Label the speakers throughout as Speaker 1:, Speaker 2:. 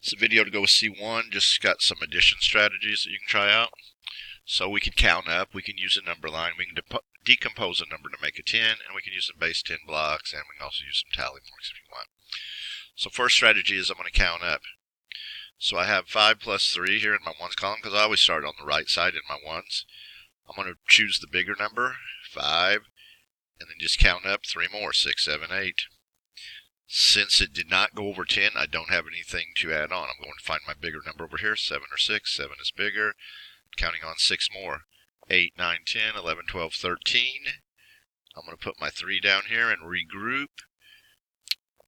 Speaker 1: It's a video to go with C1, just got some addition strategies that you can try out. So we can count up, we can use a number line, we can decompose a number to make a 10, and we can use some base 10 blocks, and we can also use some tally marks if you want. So first strategy is I'm going to count up. So I have 5 plus 3 here in my ones column, because I always start on the right side in my ones. I'm going to choose the bigger number, 5, and then just count up 3 more, 6, 7, 8. Since it did not go over 10, I don't have anything to add on. I'm going to find my bigger number over here, 7 or 6. 7 is bigger. Counting on 6 more. 8, 9, 10, 11, 12, 13. I'm going to put my 3 down here and regroup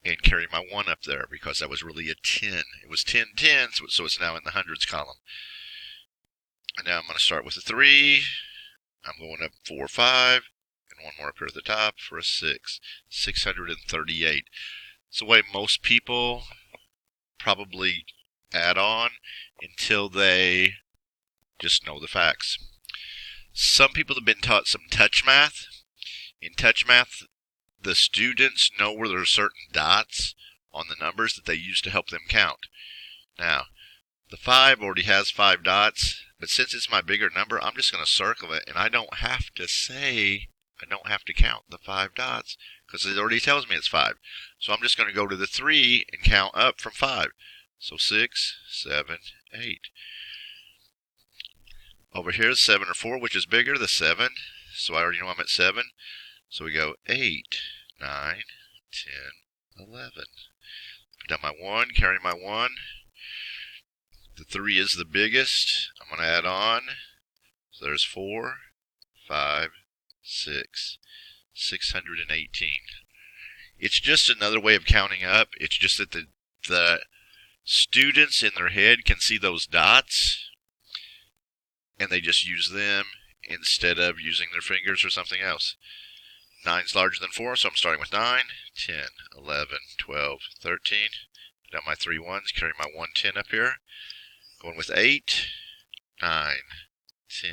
Speaker 1: and carry my 1 up there because that was really a 10. It was 10 tens, so it's now in the hundreds column. And now I'm going to start with a 3. I'm going up 4, 5, and 1 more up here at the top for a 6. 638. It's the way most people probably add on until they just know the facts. Some people have been taught some touch math. In touch math, the students know where there are certain dots on the numbers that they use to help them count. Now, the 5 already has 5 dots, but since it's my bigger number, I'm just going to circle it, and I don't have to count the 5 dots because it already tells me it's 5. So I'm just going to go to the 3 and count up from 5. So 6, 7, 8. Over here is 7 or 4, which is bigger, the 7. So I already know I'm at 7. So we go 8, 9, 10, 11. Put down my 1, carry my 1. The 3 is the biggest. I'm going to add on. So there's 4, 5, 6, 618. It's just another way of counting up. It's just that the students in their head can see those dots, and they just use them instead of using their fingers or something else. 9's larger than 4, so I'm starting with 9, 10, 11, 12, 13. Put down my 3 ones, carry my 1 10 up here. Going with 8, 9, 10,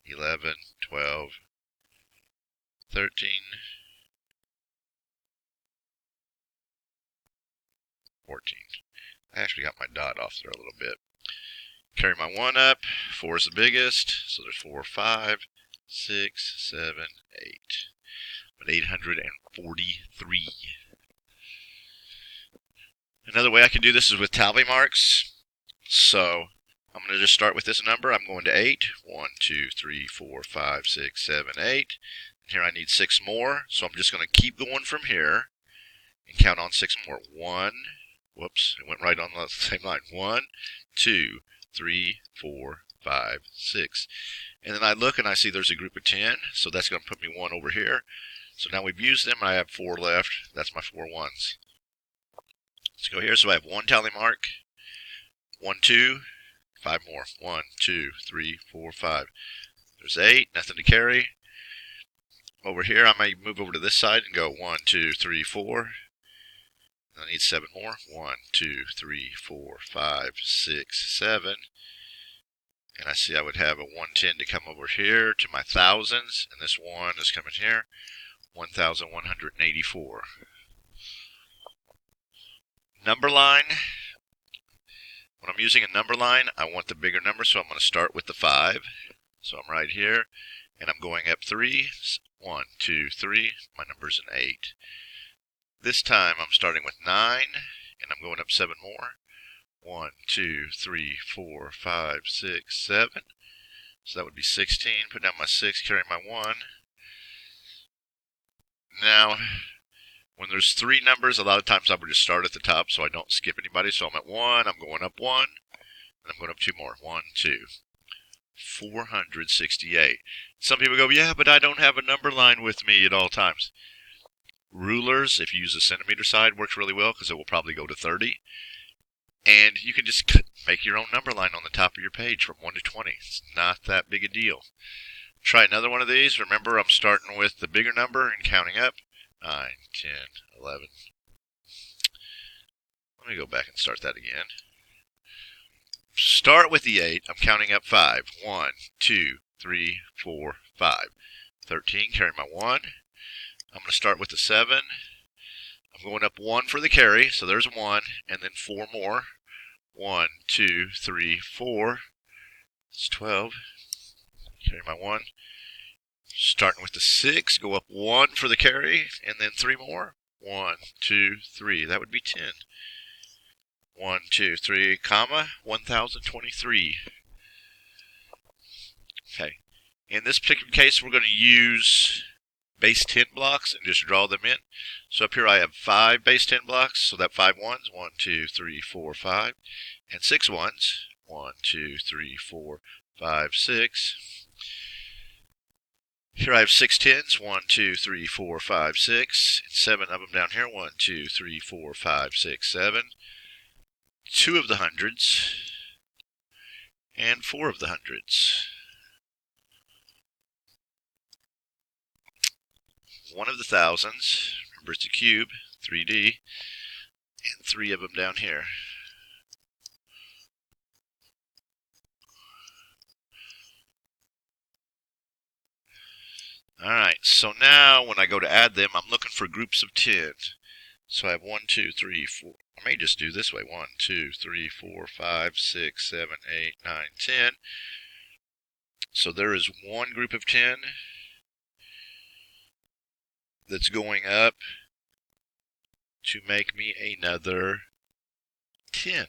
Speaker 1: 11, 12, 13, 14. I actually got my dot off there a little bit. Carry my 1 up. 4 is the biggest, so there's 4, 5, 6, 7, 8. But 843. Another way I can do this is with tally marks. So I'm going to just start with this number. I'm going to 8. 1, 2, 3, 4, 5, 6, 7, 8. And here I need 6 more, so I'm just going to keep going from here and count on 6 more. 1. Whoops, it went right on the same line. 1, 2, 3, 4, 5, 6. And then I look and I see there's a group of 10, so that's going to put me 1 over here. So now we've used them, and I have 4 left. That's my 4 ones. Let's go here. So I have 1 tally mark, 1, 2, 5 more. 1, 2, 3, 4, 5. There's 8, nothing to carry. Over here, I may move over to this side and go 1, 2, 3, 4. I need 7 more. 1, 2, 3, 4, 5, 6, 7. And I see I would have a 110 to come over here to my thousands, and this 1 is coming here. 1,184. Number line. When I'm using a number line, I want the bigger number, so I'm going to start with the 5. So I'm right here, and I'm going up 3. 1, 2, 3. My number's an 8. This time I'm starting with 9, and I'm going up 7 more. 1, 2, 3, 4, 5, 6, 7. So that would be 16. Put down my 6, carry my 1. Now, when there's 3 numbers, a lot of times I would just start at the top so I don't skip anybody. So I'm at 1, I'm going up 1, and I'm going up 2 more. 1, 2. 468. Some people go, yeah, but I don't have a number line with me at all times. Rulers, if you use a centimeter side, works really well because it will probably go to 30. And you can just make your own number line on the top of your page from 1 to 20. It's not that big a deal. Try another one of these. Remember, I'm starting with the bigger number and counting up. 9, 10, 11. Let me go back and start that again. Start with the 8. I'm counting up 5. 1, 2, 3, 4, 5. 13, carry my 1. I'm going to start with the 7. I'm going up 1 for the carry, so there's 1, and then 4 more. 1, 2, 3, 4. It's 12. Carry my 1. Starting with the 6, go up 1 for the carry, and then 3 more. 1, 2, 3. That would be 10. 1, 2, 3, comma, 1023. Okay. In this particular case, we're going to use base 10 blocks and just draw them in. So up here I have 5 base 10 blocks, so that 5 ones, 1, 2, 3, 4, 5, and 6 ones, 1, 2, 3, 4, 5, 6. Here I have 6 tens, 1, 2, 3, 4, 5, 6, and 7 of them down here, 1, 2, 3, 4, 5, 6, 7. 2 of the hundreds, and 4 of the hundreds. 1 of the thousands, remember it's a cube, 3D, and 3 of them down here. Alright, so now when I go to add them, I'm looking for groups of 10. So I have 1, 2, 3, 4. I may just do this way. 1, 2, 3, 4, 5, 6, 7, 8, 9, 10. So there is one group of 10 that's going up to make me another 10.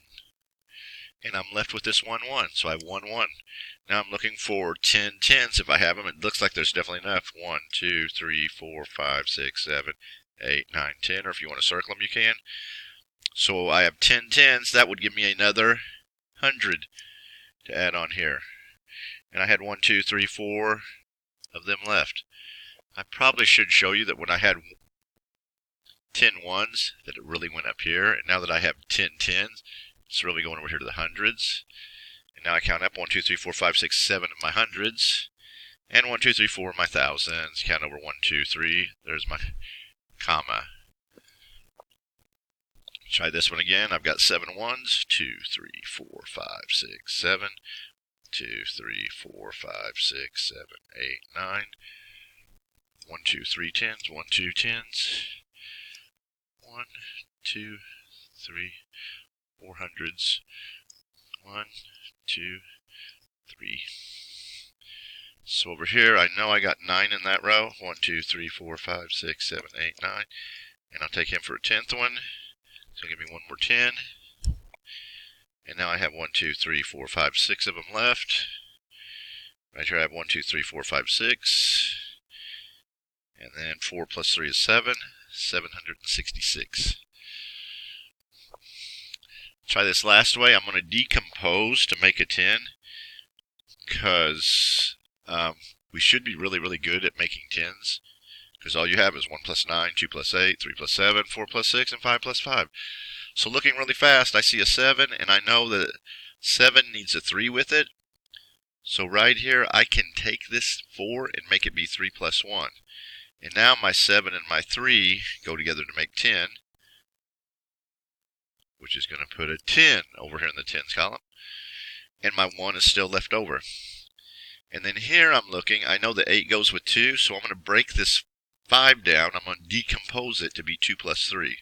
Speaker 1: And I'm left with this 1, 1. So I have 1, 1. Now I'm looking for 10 tens if I have them. It looks like there's definitely enough. 1, 2, 3, 4, 5, 6, 7, 8, 9, 10. Or if you want to circle them, you can. So I have 10 tens. That would give me another 100 to add on here. And I had 1, 2, 3, 4 of them left. I probably should show you that when I had 10 ones, that it really went up here. And now that I have 10 tens, it's really going over here to the hundreds. And now I count up 1, 2, 3, 4, 5, 6, 7 of my hundreds. And 1, 2, 3, 4 of my thousands. Count over 1, 2, 3. There's my comma. Try this one again. I've got 7 ones. 2, 3, 4, 5, 6, 7. 2, 3, 4, 5, 6, 7, 8, 9. 1, 2, 3 tens. 1, 2 tens. 1, 2, 3, 4 hundreds. 1, 2, 3. So over here, I know I got 9 in that row. 1, 2, 3, 4, 5, 6, 7, 8, 9. And I'll take him for a 10th one. So give me one more 10. And now I have 1, 2, 3, 4, 5, 6 of them left. Right here I have 1, 2, 3, 4, 5, 6. And then 4 plus 3 is 7. 766. Try this last way. I'm going to decompose to make a 10. Because we should be really, really good at making 10s. Because all you have is 1 plus 9, 2 plus 8, 3 plus 7, 4 plus 6, and 5 plus 5. So looking really fast, I see a 7, and I know that 7 needs a 3 with it. So right here, I can take this 4 and make it be 3 plus 1. And now my 7 and my 3 go together to make 10, which is going to put a 10 over here in the tens column. And my 1 is still left over. And then here I'm looking, I know the 8 goes with 2, so I'm going to break this 5 down. I'm going to decompose it to be 2 plus 3.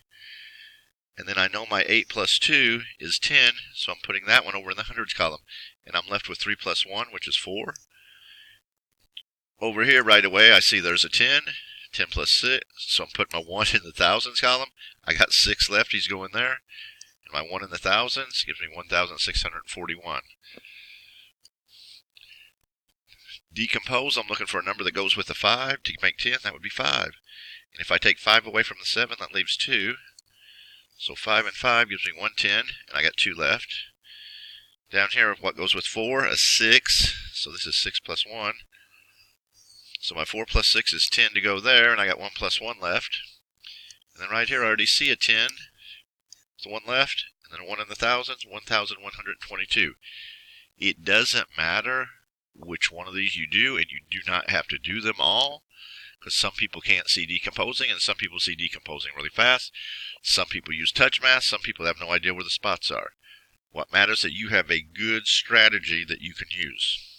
Speaker 1: And then I know my 8 plus 2 is 10, so I'm putting that one over in the hundreds column. And I'm left with 3 plus 1, which is 4. Over here right away, I see there's a 10. 10 plus 6, so I'm putting my 1 in the thousands column. I got 6 left, he's going there. And my 1 in the thousands gives me 1,641. Decompose, I'm looking for a number that goes with the 5 to make 10. That would be 5. And if I take 5 away from the 7, that leaves 2. So 5 and 5 gives me 110, and I got 2 left. Down here, what goes with 4? A 6. So this is 6 plus 1. So my 4 plus 6 is 10 to go there, and I got 1 plus 1 left. And then right here, I already see a 10. So 1 left, and then 1 in the thousands, 1,122. It doesn't matter which one of these you do, and you do not have to do them all, because some people can't see decomposing, and some people see decomposing really fast. Some people use touch math, some people have no idea where the spots are. What matters is that you have a good strategy that you can use.